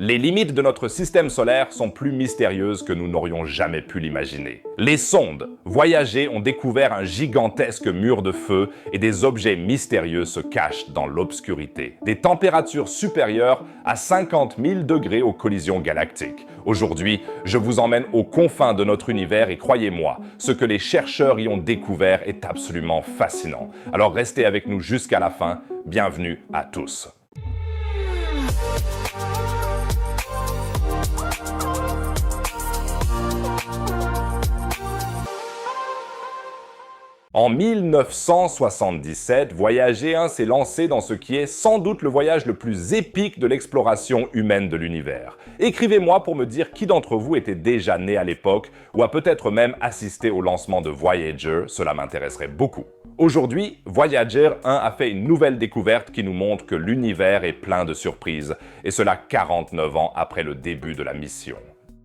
Les limites de notre système solaire sont plus mystérieuses que nous n'aurions jamais pu l'imaginer. Les sondes Voyager ont découvert un gigantesque mur de feu et des objets mystérieux se cachent dans l'obscurité. Des températures supérieures à 50 000 degrés aux collisions galactiques. Aujourd'hui, je vous emmène aux confins de notre univers et croyez-moi, ce que les chercheurs y ont découvert est absolument fascinant. Alors restez avec nous jusqu'à la fin. Bienvenue à tous. En 1977, Voyager 1 s'est lancé dans ce qui est sans doute le voyage le plus épique de l'exploration humaine de l'univers. Écrivez-moi pour me dire qui d'entre vous était déjà né à l'époque ou a peut-être même assisté au lancement de Voyager, cela m'intéresserait beaucoup. Aujourd'hui, Voyager 1 a fait une nouvelle découverte qui nous montre que l'univers est plein de surprises, et cela 49 ans après le début de la mission.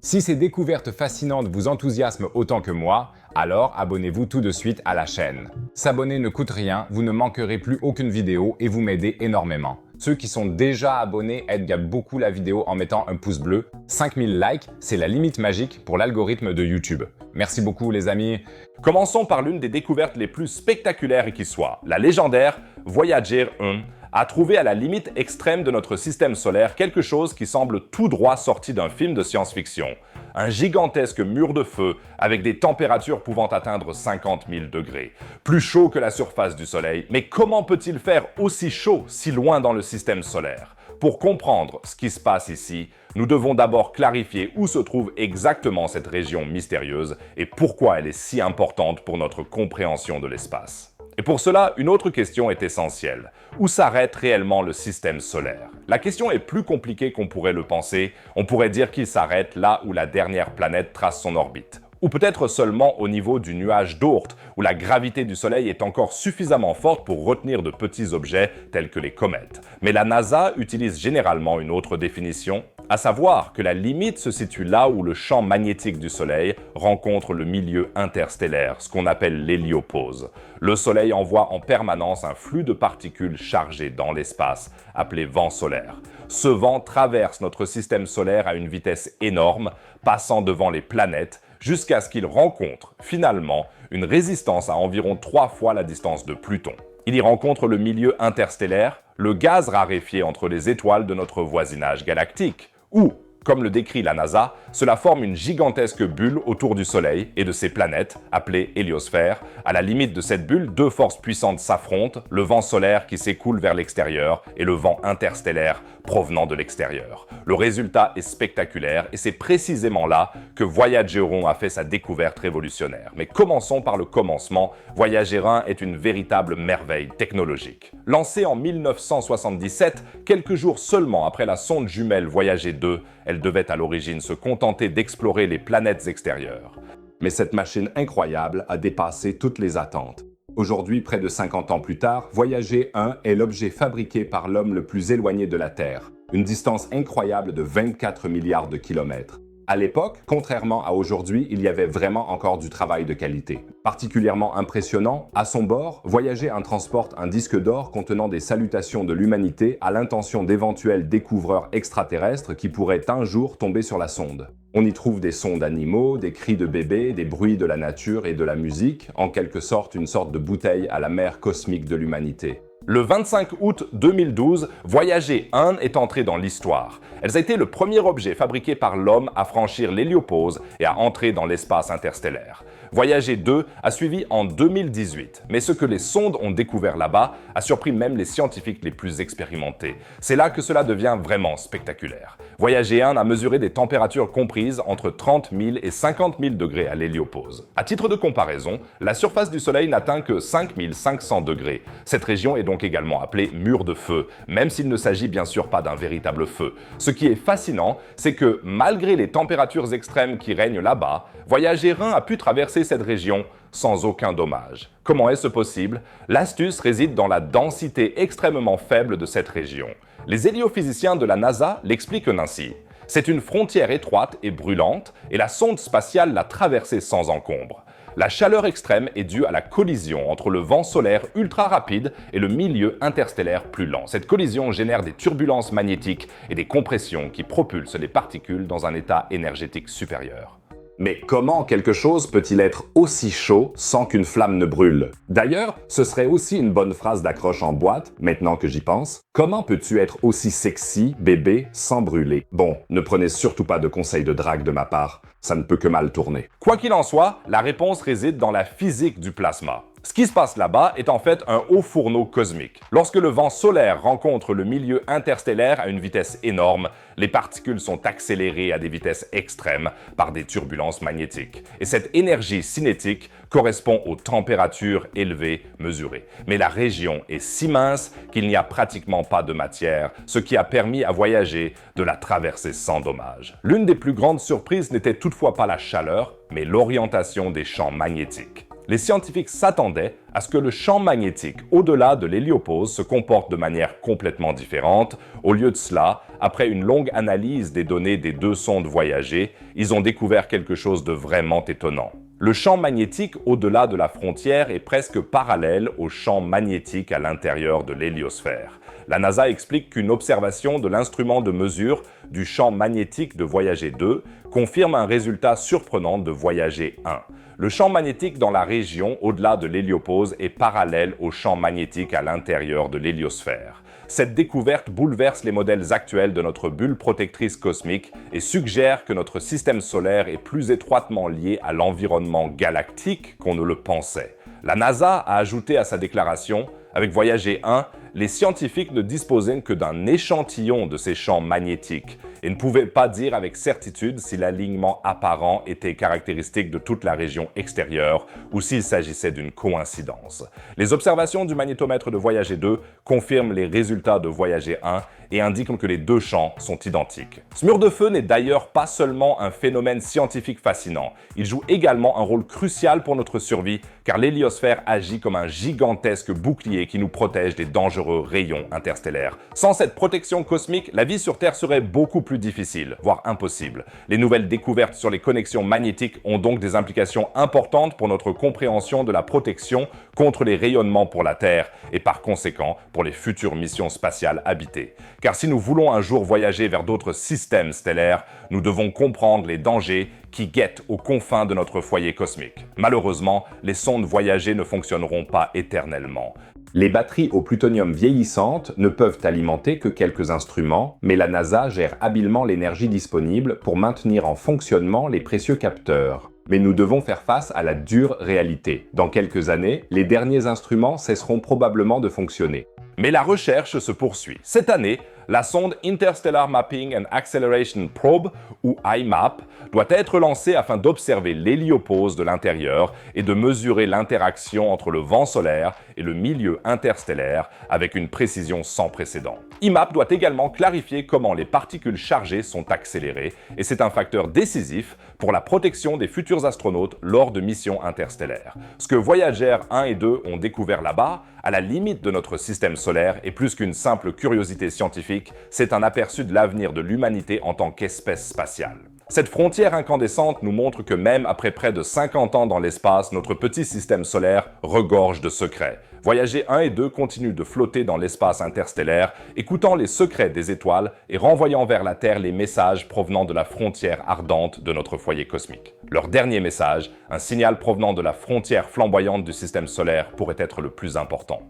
Si ces découvertes fascinantes vous enthousiasment autant que moi, alors abonnez-vous tout de suite à la chaîne. S'abonner ne coûte rien, vous ne manquerez plus aucune vidéo et vous m'aidez énormément. Ceux qui sont déjà abonnés aident beaucoup la vidéo en mettant un pouce bleu. 5000 likes, c'est la limite magique pour l'algorithme de YouTube. Merci beaucoup les amis. Commençons par l'une des découvertes les plus spectaculaires qui soit. La légendaire Voyager 1 a trouvé à la limite extrême de notre système solaire quelque chose qui semble tout droit sorti d'un film de science-fiction. Un gigantesque mur de feu avec des températures pouvant atteindre 50 000 degrés. Plus chaud que la surface du Soleil. Mais comment peut-il faire aussi chaud si loin dans le système solaire? Pour comprendre ce qui se passe ici, nous devons d'abord clarifier où se trouve exactement cette région mystérieuse et pourquoi elle est si importante pour notre compréhension de l'espace. Et pour cela, une autre question est essentielle. Où s'arrête réellement le système solaire? La question est plus compliquée qu'on pourrait le penser. On pourrait dire qu'il s'arrête là où la dernière planète trace son orbite. Ou peut-être seulement au niveau du nuage d'Oort, où la gravité du Soleil est encore suffisamment forte pour retenir de petits objets tels que les comètes. Mais la NASA utilise généralement une autre définition, à savoir que la limite se situe là où le champ magnétique du Soleil rencontre le milieu interstellaire, ce qu'on appelle l'héliopause. Le Soleil envoie en permanence un flux de particules chargées dans l'espace, appelé vent solaire. Ce vent traverse notre système solaire à une vitesse énorme, passant devant les planètes, jusqu'à ce qu'il rencontre, finalement, une résistance à environ 3 fois la distance de Pluton. Il y rencontre le milieu interstellaire, le gaz raréfié entre les étoiles de notre voisinage galactique, où, comme le décrit la NASA, cela forme une gigantesque bulle autour du Soleil et de ses planètes, appelée héliosphère. À la limite de cette bulle, deux forces puissantes s'affrontent, le vent solaire qui s'écoule vers l'extérieur et le vent interstellaire provenant de l'extérieur. Le résultat est spectaculaire et c'est précisément là que Voyager 1 a fait sa découverte révolutionnaire. Mais commençons par le commencement. Voyager 1 est une véritable merveille technologique. Lancée en 1977, quelques jours seulement après la sonde jumelle Voyager 2, elle devait à l'origine se contenter d'explorer les planètes extérieures. Mais cette machine incroyable a dépassé toutes les attentes. Aujourd'hui, près de 50 ans plus tard, Voyager 1 est l'objet fabriqué par l'homme le plus éloigné de la Terre, une distance incroyable de 24 milliards de kilomètres. À l'époque, contrairement à aujourd'hui, il y avait vraiment encore du travail de qualité. Particulièrement impressionnant, à son bord, Voyager 1 transporte un disque d'or contenant des salutations de l'humanité à l'intention d'éventuels découvreurs extraterrestres qui pourraient un jour tomber sur la sonde. On y trouve des sons d'animaux, des cris de bébés, des bruits de la nature et de la musique, en quelque sorte une sorte de bouteille à la mer cosmique de l'humanité. Le 25 août 2012, Voyager 1 est entré dans l'histoire. Elle a été le premier objet fabriqué par l'homme à franchir l'héliopause et à entrer dans l'espace interstellaire. Voyager 2 a suivi en 2018, mais ce que les sondes ont découvert là-bas a surpris même les scientifiques les plus expérimentés. C'est là que cela devient vraiment spectaculaire. Voyager 1 a mesuré des températures comprises entre 30 000 et 50 000 degrés à l'héliopause. À titre de comparaison, la surface du Soleil n'atteint que 5 500 degrés. Cette région est donc également appelée mur de feu, même s'il ne s'agit bien sûr pas d'un véritable feu. Ce qui est fascinant, c'est que malgré les températures extrêmes qui règnent là-bas, Voyager 1 a pu traverser cette région sans aucun dommage. Comment est-ce possible? L'astuce réside dans la densité extrêmement faible de cette région. Les héliophysiciens de la NASA l'expliquent ainsi. C'est une frontière étroite et brûlante, et la sonde spatiale l'a traversée sans encombre. La chaleur extrême est due à la collision entre le vent solaire ultra rapide et le milieu interstellaire plus lent. Cette collision génère des turbulences magnétiques et des compressions qui propulsent les particules dans un état énergétique supérieur. Mais comment quelque chose peut-il être aussi chaud sans qu'une flamme ne brûle? D'ailleurs, ce serait aussi une bonne phrase d'accroche en boîte, maintenant que j'y pense. Comment peux-tu être aussi sexy, bébé, sans brûler? Bon, ne prenez surtout pas de conseils de drague de ma part, ça ne peut que mal tourner. Quoi qu'il en soit, la réponse réside dans la physique du plasma. Ce qui se passe là-bas est en fait un haut fourneau cosmique. Lorsque le vent solaire rencontre le milieu interstellaire à une vitesse énorme, les particules sont accélérées à des vitesses extrêmes par des turbulences magnétiques. Et cette énergie cinétique correspond aux températures élevées mesurées. Mais la région est si mince qu'il n'y a pratiquement pas de matière, ce qui a permis à voyager de la traverser sans dommage. L'une des plus grandes surprises n'était toutefois pas la chaleur, mais l'orientation des champs magnétiques. Les scientifiques s'attendaient à ce que le champ magnétique au-delà de l'héliopause se comporte de manière complètement différente. Au lieu de cela, après une longue analyse des données des deux sondes voyagées, ils ont découvert quelque chose de vraiment étonnant. Le champ magnétique au-delà de la frontière est presque parallèle au champ magnétique à l'intérieur de l'héliosphère. La NASA explique qu'une observation de l'instrument de mesure du champ magnétique de Voyager 2 confirme un résultat surprenant de Voyager 1. Le champ magnétique dans la région au-delà de l'héliopause est parallèle au champ magnétique à l'intérieur de l'héliosphère. Cette découverte bouleverse les modèles actuels de notre bulle protectrice cosmique et suggère que notre système solaire est plus étroitement lié à l'environnement galactique qu'on ne le pensait. La NASA a ajouté à sa déclaration: avec Voyager 1, les scientifiques ne disposaient que d'un échantillon de ces champs magnétiques et ne pouvaient pas dire avec certitude si l'alignement apparent était caractéristique de toute la région extérieure ou s'il s'agissait d'une coïncidence. Les observations du magnétomètre de Voyager 2 confirment les résultats de Voyager 1 et indiquent que les deux champs sont identiques. Ce mur de feu n'est d'ailleurs pas seulement un phénomène scientifique fascinant, il joue également un rôle crucial pour notre survie car l'héliosphère agit comme un gigantesque bouclier qui nous protège des dangereux rayons interstellaires. Sans cette protection cosmique, la vie sur Terre serait beaucoup plus difficile, voire impossible. Les nouvelles découvertes sur les connexions magnétiques ont donc des implications importantes pour notre compréhension de la protection contre les rayonnements pour la Terre et par conséquent pour les futures missions spatiales habitées. Car si nous voulons un jour voyager vers d'autres systèmes stellaires, nous devons comprendre les dangers qui guettent aux confins de notre foyer cosmique. Malheureusement, les sondes voyagées ne fonctionneront pas éternellement. Les batteries au plutonium vieillissantes ne peuvent alimenter que quelques instruments, mais la NASA gère habilement l'énergie disponible pour maintenir en fonctionnement les précieux capteurs. Mais nous devons faire face à la dure réalité. Dans quelques années, les derniers instruments cesseront probablement de fonctionner. Mais la recherche se poursuit. Cette année, la sonde Interstellar Mapping and Acceleration Probe, ou IMAP, doit être lancée afin d'observer l'héliopause de l'intérieur et de mesurer l'interaction entre le vent solaire et le milieu interstellaire avec une précision sans précédent. IMAP doit également clarifier comment les particules chargées sont accélérées et c'est un facteur décisif pour la protection des futurs astronautes lors de missions interstellaires. Ce que Voyager 1 et 2 ont découvert là-bas, à la limite de notre système solaire, est plus qu'une simple curiosité scientifique, c'est un aperçu de l'avenir de l'humanité en tant qu'espèce spatiale. Cette frontière incandescente nous montre que même après près de 50 ans dans l'espace, notre petit système solaire regorge de secrets. Voyager 1 et 2 continuent de flotter dans l'espace interstellaire, écoutant les secrets des étoiles et renvoyant vers la Terre les messages provenant de la frontière ardente de notre foyer cosmique. Leur dernier message, un signal provenant de la frontière flamboyante du système solaire, pourrait être le plus important.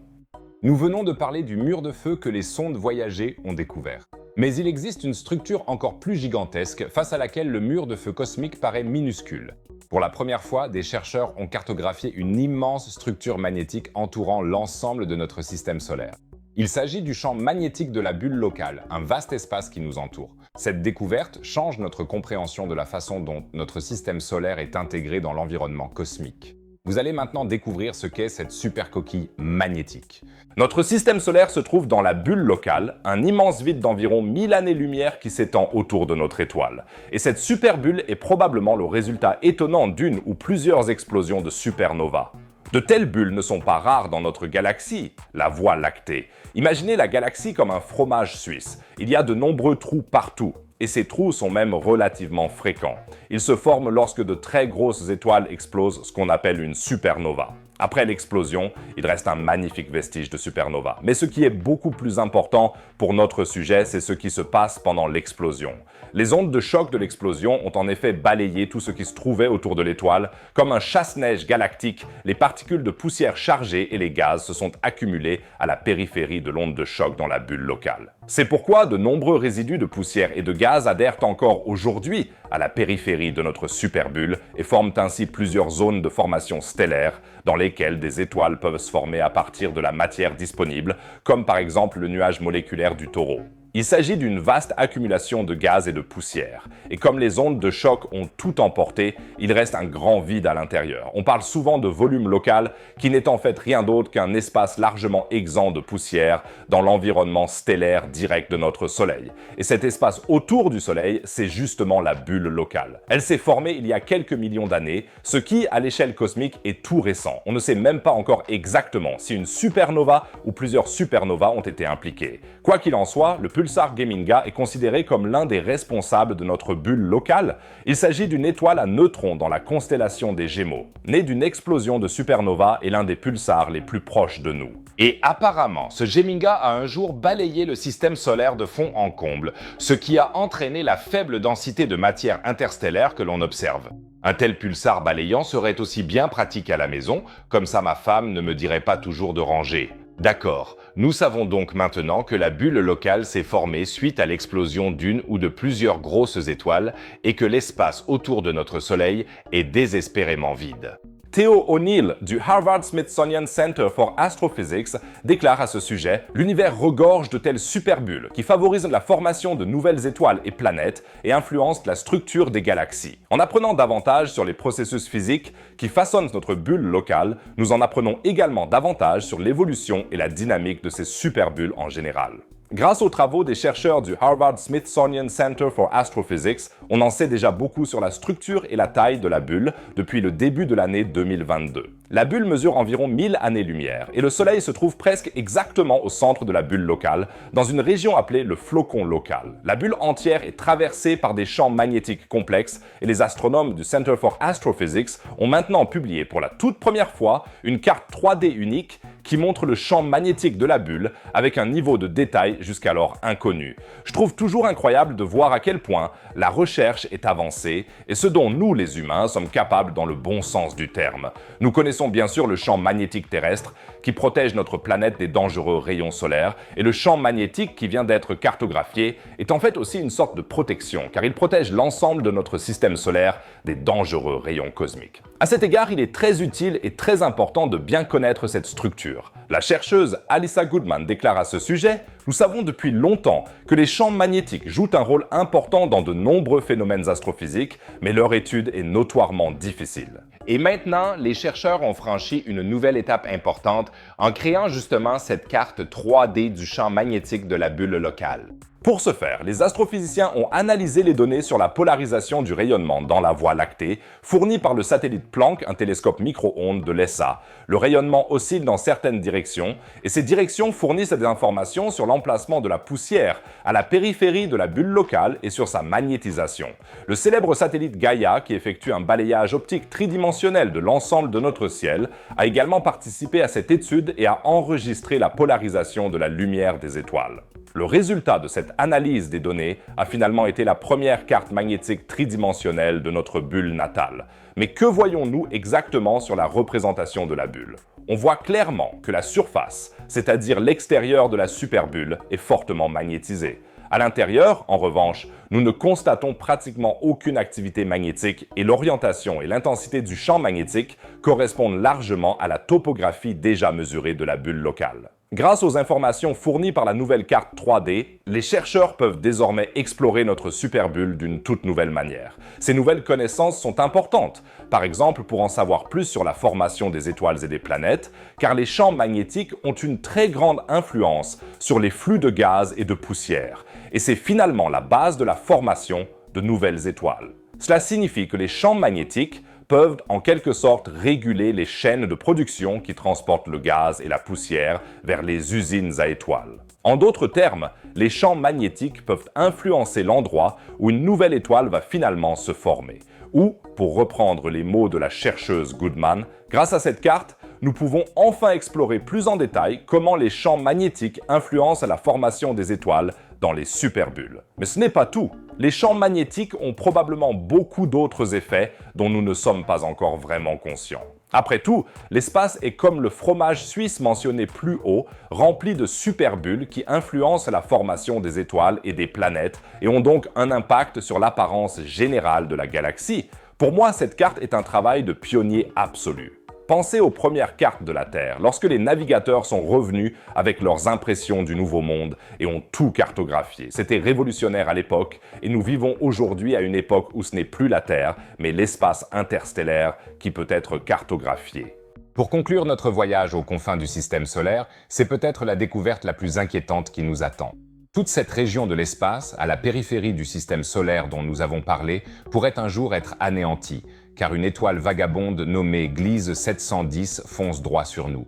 Nous venons de parler du mur de feu que les sondes voyagées ont découvert. Mais il existe une structure encore plus gigantesque face à laquelle le mur de feu cosmique paraît minuscule. Pour la première fois, des chercheurs ont cartographié une immense structure magnétique entourant l'ensemble de notre système solaire. Il s'agit du champ magnétique de la bulle locale, un vaste espace qui nous entoure. Cette découverte change notre compréhension de la façon dont notre système solaire est intégré dans l'environnement cosmique. Vous allez maintenant découvrir ce qu'est cette super coquille magnétique. Notre système solaire se trouve dans la bulle locale, un immense vide d'environ 1000 années-lumière qui s'étend autour de notre étoile. Et cette super bulle est probablement le résultat étonnant d'une ou plusieurs explosions de supernovas. De telles bulles ne sont pas rares dans notre galaxie, la Voie lactée. Imaginez la galaxie comme un fromage suisse. Il y a de nombreux trous partout. et ces trous sont même relativement fréquents. Ils se forment lorsque de très grosses étoiles explosent, ce qu'on appelle une supernova. Après l'explosion, il reste un magnifique vestige de supernova. Mais ce qui est beaucoup plus important pour notre sujet, c'est ce qui se passe pendant l'explosion. Les ondes de choc de l'explosion ont en effet balayé tout ce qui se trouvait autour de l'étoile. Comme un chasse-neige galactique, les particules de poussière chargées et les gaz se sont accumulés à la périphérie de l'onde de choc dans la bulle locale. C'est pourquoi de nombreux résidus de poussière et de gaz adhèrent encore aujourd'hui à la périphérie de notre superbulle et forment ainsi plusieurs zones de formation stellaire dans lesquelles des étoiles peuvent se former à partir de la matière disponible, comme par exemple le nuage moléculaire du Taureau. Il s'agit d'une vaste accumulation de gaz et de poussière. Et comme les ondes de choc ont tout emporté, il reste un grand vide à l'intérieur. On parle souvent de volume local, qui n'est en fait rien d'autre qu'un espace largement exempt de poussière dans l'environnement stellaire direct de notre Soleil. Et cet espace autour du Soleil, c'est justement la bulle locale. Elle s'est formée il y a quelques millions d'années, ce qui, à l'échelle cosmique, est tout récent. On ne sait même pas encore exactement si une supernova ou plusieurs supernovas ont été impliquées. Quoi qu'il en soit, le pulsar Geminga est considéré comme l'un des responsables de notre bulle locale. Il s'agit d'une étoile à neutrons dans la constellation des Gémeaux. Né d'une explosion de supernova et l'un des pulsars les plus proches de nous. Et apparemment, ce Geminga a un jour balayé le système solaire de fond en comble, ce qui a entraîné la faible densité de matière interstellaire que l'on observe. Un tel pulsar balayant serait aussi bien pratique à la maison, comme ça ma femme ne me dirait pas toujours de ranger. D'accord, nous savons donc maintenant que la bulle locale s'est formée suite à l'explosion d'une ou de plusieurs grosses étoiles et que l'espace autour de notre Soleil est désespérément vide. Theo O'Neill du Harvard-Smithsonian Center for Astrophysics déclare à ce sujet « L'univers regorge de telles superbulles qui favorisent la formation de nouvelles étoiles et planètes et influencent la structure des galaxies. En apprenant davantage sur les processus physiques qui façonnent notre bulle locale, nous en apprenons également davantage sur l'évolution et la dynamique de ces superbulles en général. » Grâce aux travaux des chercheurs du Harvard-Smithsonian Center for Astrophysics, on en sait déjà beaucoup sur la structure et la taille de la bulle depuis le début de l'année 2022. La bulle mesure environ 1000 années-lumière et le Soleil se trouve presque exactement au centre de la bulle locale, dans une région appelée le flocon local. La bulle entière est traversée par des champs magnétiques complexes et les astronomes du Center for Astrophysics ont maintenant publié pour la toute première fois une carte 3D unique qui montre le champ magnétique de la bulle avec un niveau de détail jusqu'alors inconnu. Je trouve toujours incroyable de voir à quel point la recherche est avancée et ce dont nous, les humains, sommes capables dans le bon sens du terme. Nous connaissons bien sûr le champ magnétique terrestre qui protège notre planète des dangereux rayons solaires et le champ magnétique qui vient d'être cartographié est en fait aussi une sorte de protection car il protège l'ensemble de notre système solaire des dangereux rayons cosmiques. À cet égard, il est très utile et très important de bien connaître cette structure. La chercheuse Alyssa Goodman déclare à ce sujet « Nous savons depuis longtemps que les champs magnétiques jouent un rôle important dans de nombreux phénomènes astrophysiques, mais leur étude est notoirement difficile. » Et maintenant, les chercheurs ont franchi une nouvelle étape importante en créant justement cette carte 3D du champ magnétique de la bulle locale. Pour ce faire, les astrophysiciens ont analysé les données sur la polarisation du rayonnement dans la Voie lactée, fournie par le satellite Planck, un télescope micro-ondes de l'ESA. Le rayonnement oscille dans certaines directions, et ces directions fournissent des informations sur l'emplacement de la poussière à la périphérie de la bulle locale et sur sa magnétisation. Le célèbre satellite Gaia, qui effectue un balayage optique tridimensionnel de l'ensemble de notre ciel, a également participé à cette étude et a enregistré la polarisation de la lumière des étoiles. Le résultat de cette analyse des données a finalement été la première carte magnétique tridimensionnelle de notre bulle natale. Mais que voyons-nous exactement sur la représentation de la bulle? On voit clairement que la surface, c'est-à-dire l'extérieur de la superbulle, est fortement magnétisée. À l'intérieur, en revanche, nous ne constatons pratiquement aucune activité magnétique et l'orientation et l'intensité du champ magnétique correspondent largement à la topographie déjà mesurée de la bulle locale. Grâce aux informations fournies par la nouvelle carte 3D, les chercheurs peuvent désormais explorer notre superbulle d'une toute nouvelle manière. Ces nouvelles connaissances sont importantes, par exemple pour en savoir plus sur la formation des étoiles et des planètes, car les champs magnétiques ont une très grande influence sur les flux de gaz et de poussière, et c'est finalement la base de la formation de nouvelles étoiles. Cela signifie que les champs magnétiques peuvent en quelque sorte réguler les chaînes de production qui transportent le gaz et la poussière vers les usines à étoiles. En d'autres termes, les champs magnétiques peuvent influencer l'endroit où une nouvelle étoile va finalement se former. Ou, pour reprendre les mots de la chercheuse Goodman, grâce à cette carte, nous pouvons enfin explorer plus en détail comment les champs magnétiques influencent la formation des étoiles dans les superbulles. Mais ce n'est pas tout. Les champs magnétiques ont probablement beaucoup d'autres effets dont nous ne sommes pas encore vraiment conscients. Après tout, l'espace est comme le fromage suisse mentionné plus haut, rempli de superbulles qui influencent la formation des étoiles et des planètes et ont donc un impact sur l'apparence générale de la galaxie. Pour moi, cette carte est un travail de pionnier absolu. Pensez aux premières cartes de la Terre, lorsque les navigateurs sont revenus avec leurs impressions du Nouveau Monde et ont tout cartographié. C'était révolutionnaire à l'époque et nous vivons aujourd'hui à une époque où ce n'est plus la Terre, mais l'espace interstellaire qui peut être cartographié. Pour conclure notre voyage aux confins du système solaire, c'est peut-être la découverte la plus inquiétante qui nous attend. Toute cette région de l'espace, à la périphérie du système solaire dont nous avons parlé, pourrait un jour être anéantie, car une étoile vagabonde nommée Gliese 710 fonce droit sur nous.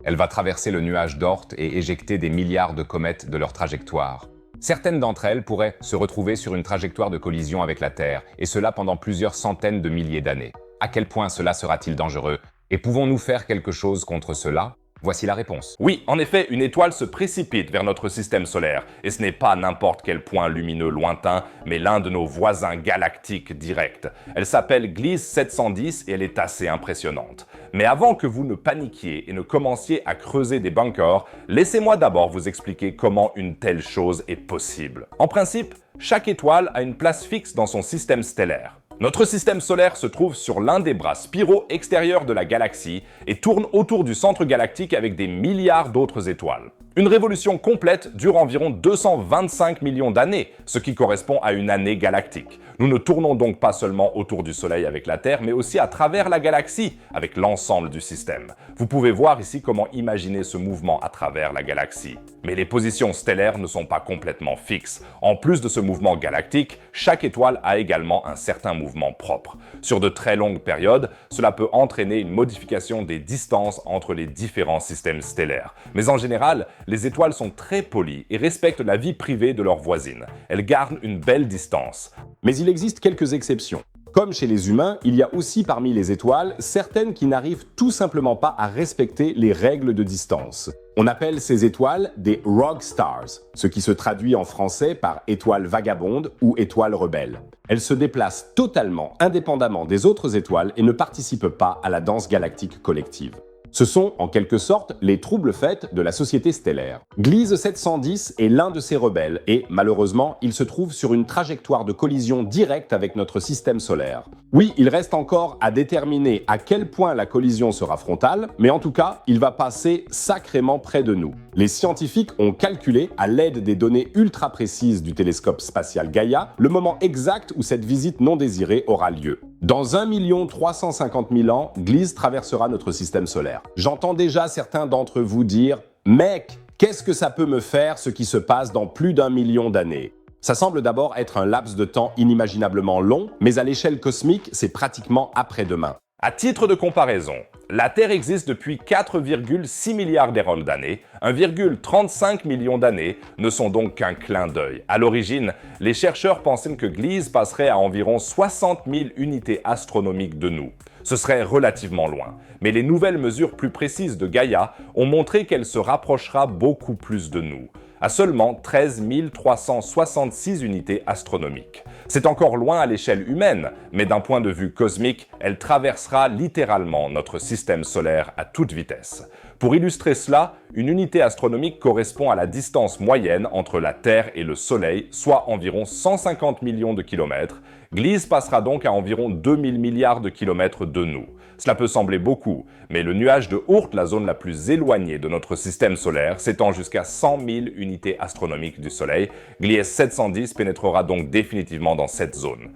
Elle va traverser le nuage d'Oort et éjecter des milliards de comètes de leur trajectoire. Certaines d'entre elles pourraient se retrouver sur une trajectoire de collision avec la Terre, et cela pendant plusieurs centaines de milliers d'années. À quel point cela sera-t-il dangereux? Et pouvons-nous faire quelque chose contre cela? Voici la réponse. Oui, en effet, une étoile se précipite vers notre système solaire, et ce n'est pas n'importe quel point lumineux lointain, mais l'un de nos voisins galactiques directs. Elle s'appelle Gliese 710 et elle est assez impressionnante. Mais avant que vous ne paniquiez et ne commenciez à creuser des bunkers, laissez-moi d'abord vous expliquer comment une telle chose est possible. En principe, chaque étoile a une place fixe dans son système stellaire. Notre système solaire se trouve sur l'un des bras spiraux extérieurs de la galaxie et tourne autour du centre galactique avec des milliards d'autres étoiles. Une révolution complète dure environ 225 millions d'années, ce qui correspond à une année galactique. Nous ne tournons donc pas seulement autour du Soleil avec la Terre, mais aussi à travers la galaxie, avec l'ensemble du système. Vous pouvez voir ici comment imaginer ce mouvement à travers la galaxie. Mais les positions stellaires ne sont pas complètement fixes. En plus de ce mouvement galactique, chaque étoile a également un certain mouvement propre. Sur de très longues périodes, cela peut entraîner une modification des distances entre les différents systèmes stellaires. Mais en général, les étoiles sont très polies et respectent la vie privée de leurs voisines. Elles gardent une belle distance. Mais il existe quelques exceptions. Comme chez les humains, il y a aussi parmi les étoiles certaines qui n'arrivent tout simplement pas à respecter les règles de distance. On appelle ces étoiles des rogue stars, ce qui se traduit en français par étoile vagabonde ou étoile rebelle. Elles se déplacent totalement indépendamment des autres étoiles et ne participent pas à la danse galactique collective. Ce sont, en quelque sorte, les troubles faits de la société stellaire. Gliese 710 est l'un de ces rebelles et, malheureusement, il se trouve sur une trajectoire de collision directe avec notre système solaire. Oui, il reste encore à déterminer à quel point la collision sera frontale, mais en tout cas, il va passer sacrément près de nous. Les scientifiques ont calculé, à l'aide des données ultra précises du télescope spatial Gaia, le moment exact où cette visite non désirée aura lieu. Dans 1 350 000 ans, Gliese traversera notre système solaire. J'entends déjà certains d'entre vous dire « Mec, qu'est-ce que ça peut me faire ce qui se passe dans plus d'1 million d'années ?» Ça semble d'abord être un laps de temps inimaginablement long, mais à l'échelle cosmique, c'est pratiquement après-demain. À titre de comparaison, la Terre existe depuis 4,6 milliards d'erreurs d'années, 1,35 million d'années ne sont donc qu'un clin d'œil. À l'origine, les chercheurs pensaient que Gliese passerait à environ 60 000 unités astronomiques de nous. Ce serait relativement loin, mais les nouvelles mesures plus précises de Gaia ont montré qu'elle se rapprochera beaucoup plus de nous, à seulement 13 366 unités astronomiques. C'est encore loin à l'échelle humaine, mais d'un point de vue cosmique, elle traversera littéralement notre système solaire à toute vitesse. Pour illustrer cela, une unité astronomique correspond à la distance moyenne entre la Terre et le Soleil, soit environ 150 millions de kilomètres. Gliese passera donc à environ 2000 milliards de kilomètres de nous. Cela peut sembler beaucoup, mais le nuage de Oort, la zone la plus éloignée de notre système solaire, s'étend jusqu'à 100 000 unités astronomiques du Soleil. Gliese 710 pénétrera donc définitivement dans cette zone.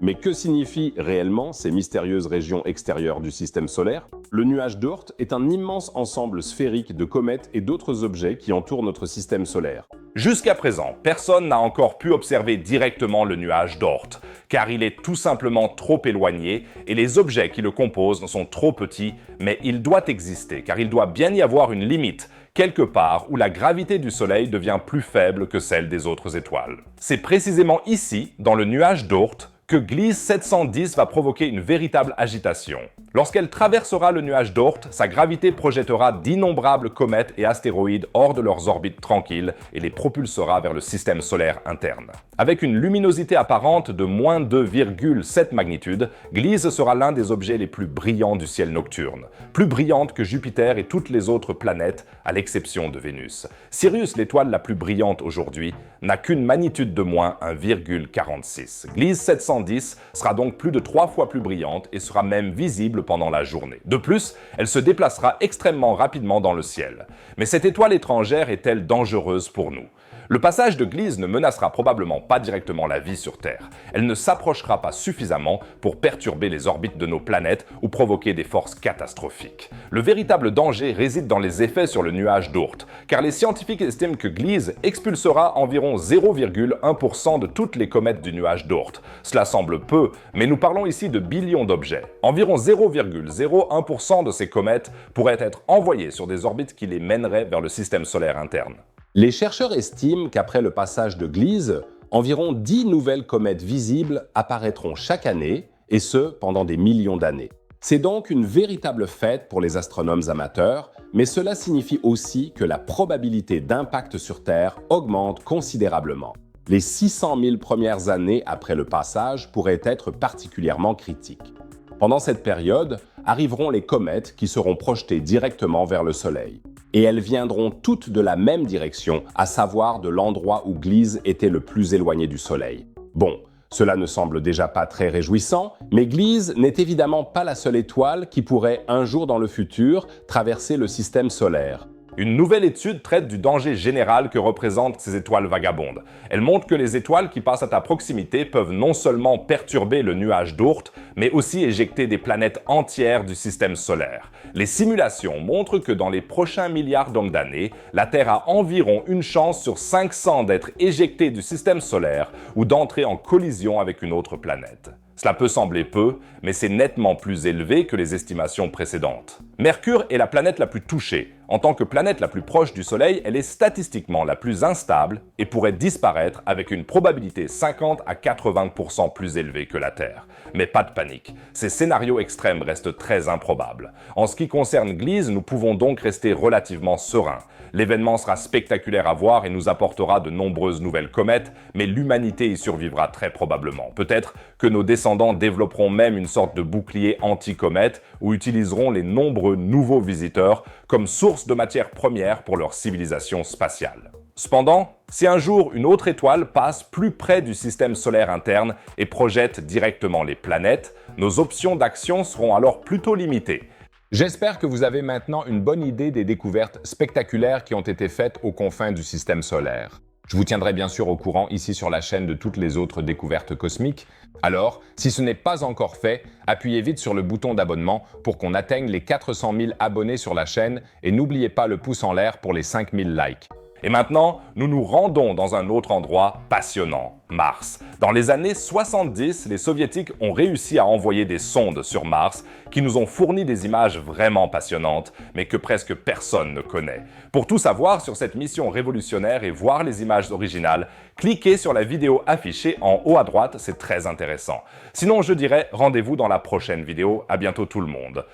Mais que signifient réellement ces mystérieuses régions extérieures du système solaire? Le nuage d'Oort est un immense ensemble sphérique de comètes et d'autres objets qui entourent notre système solaire. Jusqu'à présent, personne n'a encore pu observer directement le nuage d'Oort, car il est tout simplement trop éloigné et les objets qui le composent sont trop petits, mais il doit exister, car il doit bien y avoir une limite, quelque part où la gravité du Soleil devient plus faible que celle des autres étoiles. C'est précisément ici, dans le nuage d'Oort, que Gliese 710 va provoquer une véritable agitation. Lorsqu'elle traversera le nuage d'Oort, sa gravité projettera d'innombrables comètes et astéroïdes hors de leurs orbites tranquilles et les propulsera vers le système solaire interne. Avec une luminosité apparente de moins 2,7 magnitude, Gliese sera l'un des objets les plus brillants du ciel nocturne, plus brillante que Jupiter et toutes les autres planètes, à l'exception de Vénus. Sirius, l'étoile la plus brillante aujourd'hui, n'a qu'une magnitude de moins 1,46. Gliese 710 sera donc plus de 3 fois plus brillante et sera même visible pendant la journée. De plus, elle se déplacera extrêmement rapidement dans le ciel. Mais cette étoile étrangère est-elle dangereuse pour nous ? Le passage de Gliese ne menacera probablement pas directement la vie sur Terre. Elle ne s'approchera pas suffisamment pour perturber les orbites de nos planètes ou provoquer des forces catastrophiques. Le véritable danger réside dans les effets sur le nuage d'Oort, car les scientifiques estiment que Gliese expulsera environ 0,1% de toutes les comètes du nuage d'Oort. Cela semble peu, mais nous parlons ici de billions d'objets. Environ 0,01% de ces comètes pourraient être envoyées sur des orbites qui les mèneraient vers le système solaire interne. Les chercheurs estiment qu'après le passage de Gliese, environ 10 nouvelles comètes visibles apparaîtront chaque année, et ce, pendant des millions d'années. C'est donc une véritable fête pour les astronomes amateurs, mais cela signifie aussi que la probabilité d'impact sur Terre augmente considérablement. Les 600 000 premières années après le passage pourraient être particulièrement critiques. Pendant cette période, arriveront les comètes qui seront projetées directement vers le Soleil. Et elles viendront toutes de la même direction, à savoir de l'endroit où Gliese était le plus éloigné du Soleil. Bon, cela ne semble déjà pas très réjouissant, mais Gliese n'est évidemment pas la seule étoile qui pourrait un jour dans le futur traverser le système solaire. Une nouvelle étude traite du danger général que représentent ces étoiles vagabondes. Elle montre que les étoiles qui passent à ta proximité peuvent non seulement perturber le nuage d'Oort, mais aussi éjecter des planètes entières du système solaire. Les simulations montrent que dans les prochains milliards d'années, la Terre a environ une chance sur 500 d'être éjectée du système solaire ou d'entrer en collision avec une autre planète. Cela peut sembler peu, mais c'est nettement plus élevé que les estimations précédentes. Mercure est la planète la plus touchée. En tant que planète la plus proche du Soleil, elle est statistiquement la plus instable et pourrait disparaître avec une probabilité 50 à 80% plus élevée que la Terre. Mais pas de panique, ces scénarios extrêmes restent très improbables. En ce qui concerne Gliese, nous pouvons donc rester relativement sereins. L'événement sera spectaculaire à voir et nous apportera de nombreuses nouvelles comètes, mais l'humanité y survivra très probablement. Peut-être que nos descendants développeront même une sorte de bouclier anti-comète ou utiliseront les nombreux nouveaux visiteurs comme source de matière première pour leur civilisation spatiale. Cependant, si un jour une autre étoile passe plus près du système solaire interne et projette directement les planètes, nos options d'action seront alors plutôt limitées. J'espère que vous avez maintenant une bonne idée des découvertes spectaculaires qui ont été faites aux confins du système solaire. Je vous tiendrai bien sûr au courant ici sur la chaîne de toutes les autres découvertes cosmiques. Alors, si ce n'est pas encore fait, appuyez vite sur le bouton d'abonnement pour qu'on atteigne les 400 000 abonnés sur la chaîne et n'oubliez pas le pouce en l'air pour les 5000 likes. Et maintenant, nous nous rendons dans un autre endroit passionnant, Mars. Dans les années 70, les Soviétiques ont réussi à envoyer des sondes sur Mars qui nous ont fourni des images vraiment passionnantes, mais que presque personne ne connaît. Pour tout savoir sur cette mission révolutionnaire et voir les images originales, cliquez sur la vidéo affichée en haut à droite, c'est très intéressant. Sinon, je dirais rendez-vous dans la prochaine vidéo. À bientôt tout le monde.